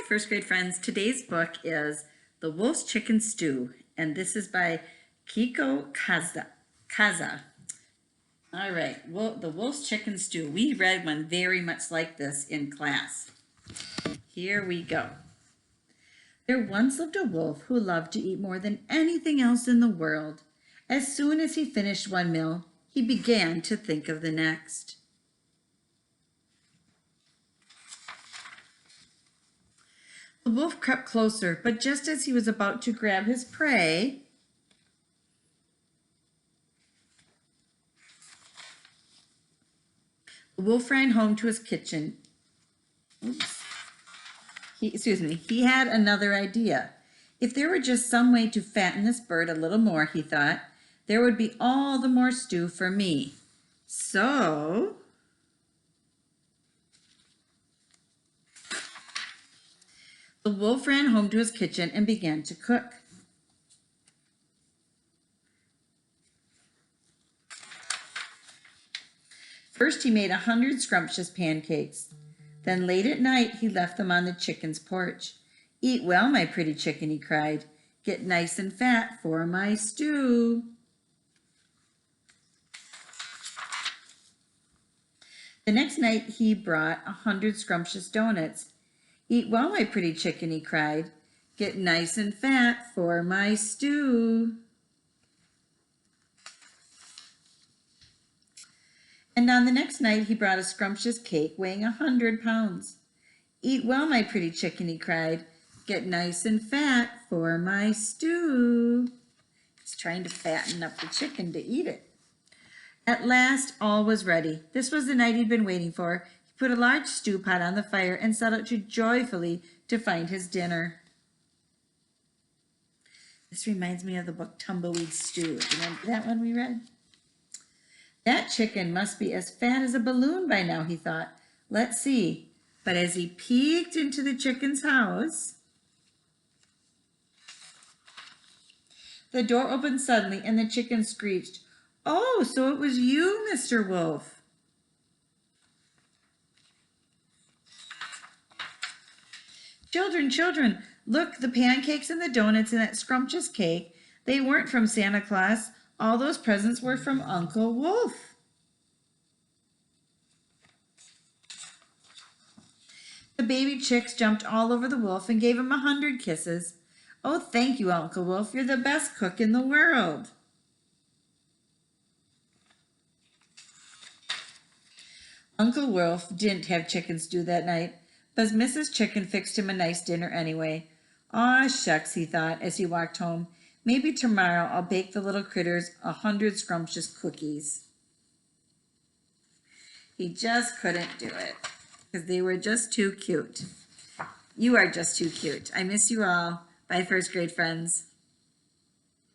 first grade friends. Today's book is The Wolf's Chicken Stew, and this is by Kiko Kaza. All right, well, The Wolf's Chicken Stew. We read one very much like this in class. Here we go. There once lived a wolf who loved to eat more than anything else in the world. As soon as he finished one meal, he began to think of the next. The wolf crept closer, but just as he was about to grab his prey, the wolf ran home to his kitchen. He had another idea. If there were just some way to fatten this bird a little more, he thought, there would be all the more stew for me. So the wolf ran home to his kitchen and began to cook. First, he made 100 scrumptious pancakes. Then late at night, he left them on the chicken's porch. "Eat well, my pretty chicken," he cried. "Get nice and fat for my stew." The next night, he brought 100 scrumptious donuts. "Eat well, my pretty chicken," he cried. "Get nice and fat for my stew." And on the next night, he brought a scrumptious cake weighing 100 pounds. "Eat well, my pretty chicken," he cried. "Get nice and fat for my stew." He's trying to fatten up the chicken to eat it. At last, all was ready. This was the night he'd been waiting for. He put a large stew pot on the fire and set out joyfully to find his dinner. This reminds me of the book Tumbleweed Stew. Remember that one we read? That chicken must be as fat as a balloon by now, he thought. Let's see. But as he peeked into the chicken's house, the door opened suddenly and the chicken screeched, "Oh, so it was you, Mr. Wolf." Children, look, the pancakes and the donuts and that scrumptious cake, they weren't from Santa Claus. All those presents were from Uncle Wolf. The baby chicks jumped all over the wolf and gave him 100 kisses. "Oh, thank you, Uncle Wolf. You're the best cook in the world." Uncle Wolf didn't have chicken stew that night, but Mrs. Chicken fixed him a nice dinner anyway. "Aw, shucks," he thought as he walked home. "Maybe tomorrow I'll bake the little critters 100 scrumptious cookies." He just couldn't do it because they were just too cute. You are just too cute. I miss you all. Bye, first grade friends.